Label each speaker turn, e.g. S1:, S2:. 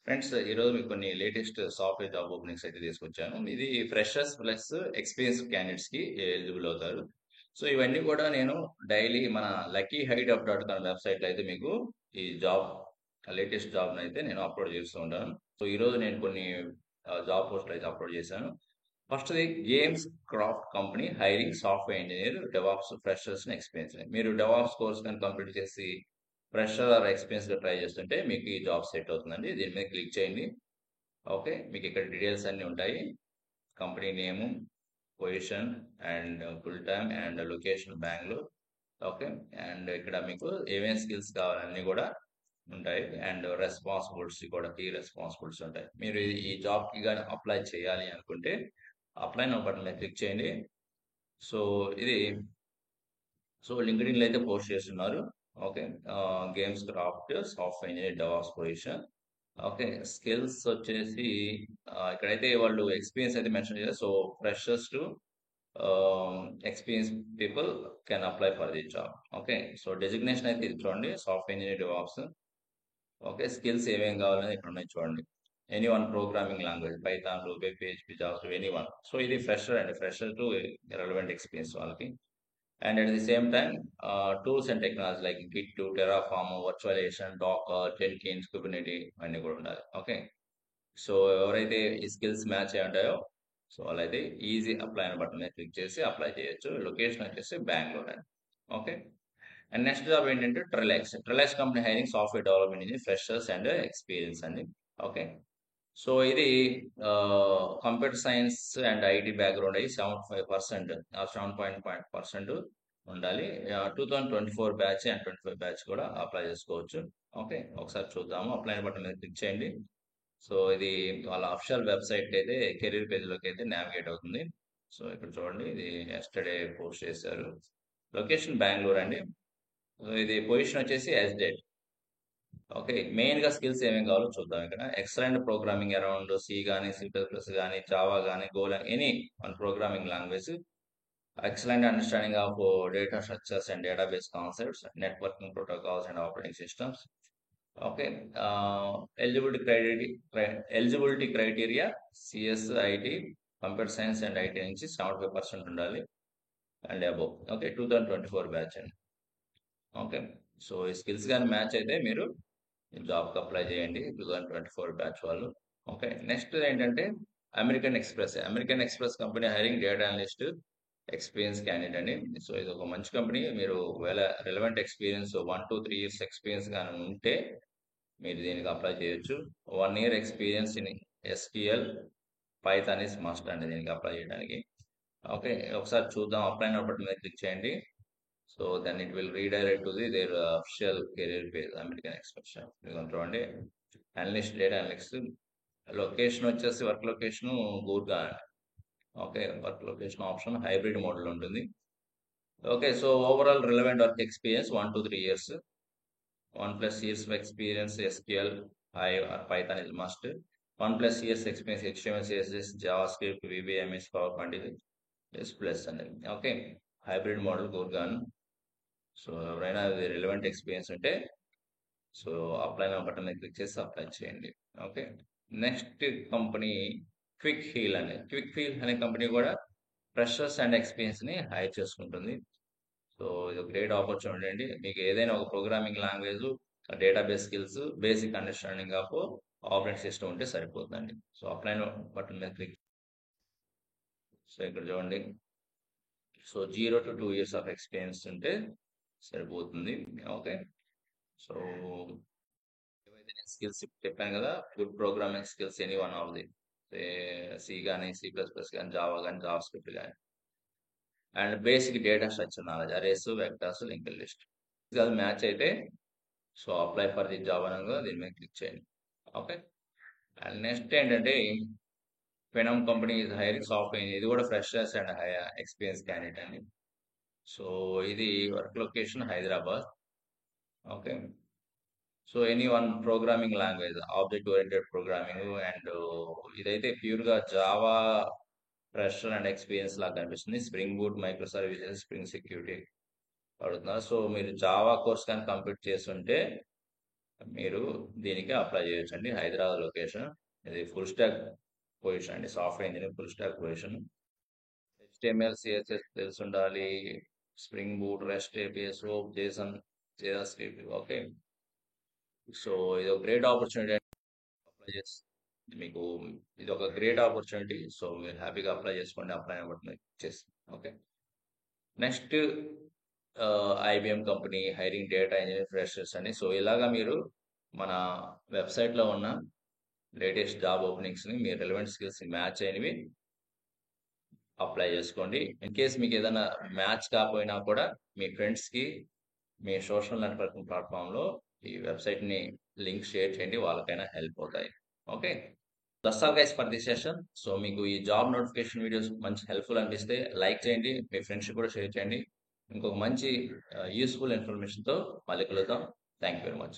S1: Friends, ఈరోజు మీకు కొన్ని లేటెస్ట్ సాఫ్ట్వేర్ జాబ్ ఓపెనింగ్స్ అయితే తీసుకొచ్చాను. ఇది ఫ్రెషర్స్ ప్లస్ ఎక్స్పీరియన్స్ క్యాండిడేట్స్ కి ఎలిజిబుల్ అవుతారు. సో ఇవన్నీ కూడా నేను డైలీ మన lucky hide up dot com website లో అయితే మీకు ఈ జాబ్ లేటెస్ట్ జాబ్ అయితే నేను అప్లోడ్ చేస్తూ ఉంటాను. సో ఈ రోజు నేను కొన్ని జాబ్ పోస్టులు అయితే అప్లోడ్ చేశాను. First games craft company hiring software engineer DevOps freshers experience. మీరు డెవాప్స్ కోర్స్ కానీ కంప్లీట్ చేసి ఫ్రెషర్ ఆర్ ఎక్స్పీరియన్స్ గా ట్రై చేస్తుంటే మీకు ఈ జాబ్ సెట్ అవుతుందండి. దీని మీద క్లిక్ చేయండి. ఓకే, మీకు ఇక్కడ డీటెయిల్స్ అన్ని ఉంటాయి. Company name, position and full time and location Bengaluru. Okay, and ఇక్కడ మీకు ఏమేమి స్కిల్స్ కావాలన్నీ కూడా ఉంటాయి. అండ్ రెస్పాన్సిబిలిటీస్ కూడా కీ రెస్పాన్సిబిలిటీస్ ఉంటాయి. మీరు ఈ జాబ్ కి కానీ అప్లై చేయాలి అనుకుంటే అప్లై నౌ బటన్ మీద క్లిక్ చేయండి. సో ఇది లింక్డ్ఇన్ లో అయితే పోస్ట్ చేస్తున్నారు. Okay, games craft software engineer DevOps position. Okay, skills వచ్చేసి ఇక్కడైతే వాళ్ళు ఎక్స్పీరియన్స్ అయితే మెన్షన్ చేశారు. So freshers to experience people can apply for the job. Okay, so designation అయితే ఇది చూడండి, software engineer DevOps. Okay, skills ఏమేం కావాలని ఇక్కడ ఉన్నాయి చూడండి. Any one programming language, Python, ruby, PHP, Java, any one. So ఇది ఫ్రెషర్ అండి, ఫ్రెషర్ టు రెలవెంట్ ఎక్స్పీరియన్స్ వాళ్ళకి. And at the same time, tools and technology like Git, Terraform, virtualization, Docker, Jenkins, Kubernetes అన్ని కూడా ఉండాలి. Okay, so ఎవరైతే ఈ skills match అయి ఉంటాయో సో వాళ్ళైతే ఈజీ అప్లై అనే బటన్ మీద క్లిక్ చేసి అప్లై చేయొచ్చు. లొకేషన్ వచ్చేసి బెంగళూరు అండి. ఓకే, అండ్ నెక్స్ట్ జాబ్ ఏంటంటే Trellix company hiring software development engineer freshers and experience అండి. ఓకే, సో ఇది computer science and IT background అయ్యి 75%, 7.5% ఉండాలి. 2024 బ్యాచ్ అండ్ 25 బ్యాచ్ కూడా అప్లై చేసుకోవచ్చు. ఓకే, ఒకసారి చూద్దాము. అప్లై బటన్ మీద క్లిక్ చేయండి. సో ఇది వాళ్ళ అఫిషియల్ వెబ్సైట్ అయితే కెరీర్ పేజ్ లోకి అయితే నావిగేట్ అవుతుంది. సో ఇక్కడ చూడండి, ఇది ఎస్టర్డే పోస్ట్ చేశారు. లొకేషన్ బెంగళూరు అండి. సో ఇది పొజిషన్ వచ్చేసి ఎస్డేట్. ఓకే, మెయిన్ గా స్కిల్స్ ఏమేమి కావాలో చూద్దాం. ఇక్కడ ఎక్సలెంట్ ప్రోగ్రామింగ్ అరౌండ్ సి కానీ C++ కానీ జావా కానీ Golang any one programming language. Excellent understanding of data structures and database concepts, networking protocols and operating systems. Okay, eligibility criteria CSIT, computer science and IT నుంచి 75% ఉండాలి and above. Okay, 2024 batch అండి. Okay, so ఈ skills కానీ match అయితే మీరు జాబ్కి apply చేయండి, 2024 batch వాళ్ళు. ఓకే, నెక్స్ట్ ఏంటంటే American Express company hiring data analyst experience candidate అండి. సో ఇది ఒక మంచి కంపెనీ. మీరు ఒకవేళ relevant experience 1 to 3 years experience కానీ ఉంటే మీరు దీనికి అప్లై చేయొచ్చు. 1 year experience in SQL, python is must అండి దీనికి అప్లై చేయడానికి. ఓకే, ఒకసారి చూద్దాం. అప్లై నౌ బటన్ మీద క్లిక్ చేయండి. So then it will redirect to their official career page American Express. చూడండి, అనలిస్ట్, డేటా అనలిస్ట్. లొకేషన్ వచ్చేసి work location Gurgaon. Okay, work location option hybrid model ఉంటుంది. Okay, so overall relevant work experience 1 to 3 years. 1+ years of experience SQL, Python is must. 1+ years experience HTML, CSS, JavaScript, VB, MS, PowerPoint is plus అండి. Okay, hybrid model Gurgaon. So ఎవరైనా relevant experience ఉంటే so apply నా button మీద click చేసి apply చేయండి. Okay, next company quick heal అనే company కూడా freshers and experience ని హైర్ చేసుకుంటుంది. సో ఇది గ్రేట్ ఆపర్చునిటీ అండి. మీకు ఏదైనా ఒక programming language, database skills, basic understanding of operating system ఉంటే సరిపోతుందండి. సో అప్లై బటన్ మీద క్లిక్. సో ఇక్కడ చూడండి, so 0 to 2 years of experience ఉంటే సరిపోతుంది. ఓకే, సో ఏవైతే నేను స్కిల్స్ చెప్పాను కదా, good programming skills any one of the, C కానీ C++ కానీ జావా కానీ జావా స్క్రిప్ట్ కానీ, and basic data structure knowledge, arrays, vectors, linked list. అది మ్యాచ్ అయితే so apply for the job అనగా దీని మీద క్లిక్ చేయండి. ఓకే, అండ్ నెక్స్ట్ ఏంటంటే ఫెనమ్ కంపెనీ ఇది హైరింగ్ సాఫ్ట్వేర్. ఇది కూడా ఫ్రెషర్స్ అండ్ ఎక్స్పీరియన్స్ క్యాండిడేట్ అండి. సో ఇది work location Hyderabad. Okay, so any one programming language, object oriented programming. And ఇదైతే ప్యూర్ గా జావా ఫ్రెషర్ అండ్ ఎక్స్పీరియన్స్ లాగా కనిపిస్తుంది. Spring boot, micro services, spring security అడుగుతున్నారు. సో మీరు జావా కోర్స్ కానీ complete చేస్తుంటే మీరు దీనికి అప్లై చేయొచ్చండి. హైదరాబాద్ లొకేషన్. ఇది ఫుల్ స్టాక్ పొజిషన్ అండి. Software engineer full stock position. HTML, CSS తెలిసి ఉండాలి. Spring boot, rest API, soap, JSON, JavaScript. Okay. So ఇది ఒక గ్రేట్ ఆపర్చునిటీ అప్లై చేసి మీకు ఇది ఒక గ్రేట్ ఆపర్చునిటీ. సో మీరు హ్యాపీగా అప్లై చేసుకోండి. అప్లై బటన్ చేసి okay. Next IBM company hiring data engineer freshers అని. సో ఇలాగా మీరు మన వెబ్సైట్లో ఉన్న లేటెస్ట్ జాబ్ ఓపెనింగ్స్ని మీ రిలవెంట్ స్కిల్స్ మ్యాచ్ అయినవి అప్లై చేసుకోండి. ఇన్ కేస్ మీకు ఏదైనా మ్యాచ్ కాకపోయినా కూడా మీ ఫ్రెండ్స్కి మీ సోషల్ నెట్వర్కింగ్ ప్లాట్ఫామ్లో ఈ వెబ్సైట్ని లింక్ షేర్ చేయండి, వాళ్ళకైనా హెల్ప్ అవుతాయి. Okay, that's all guys for this session. So మీకు ఈ జాబ్ నోటిఫికేషన్ వీడియోస్ మంచి హెల్ప్ఫుల్ అనిపిస్తే లైక్ చేయండి, మీ ఫ్రెండ్స్ కూడా షేర్ చేయండి. ఇంకొక మంచి యూస్ఫుల్ ఇన్ఫర్మేషన్తో మళ్ళీ కలుద్దాం. Thank you very much.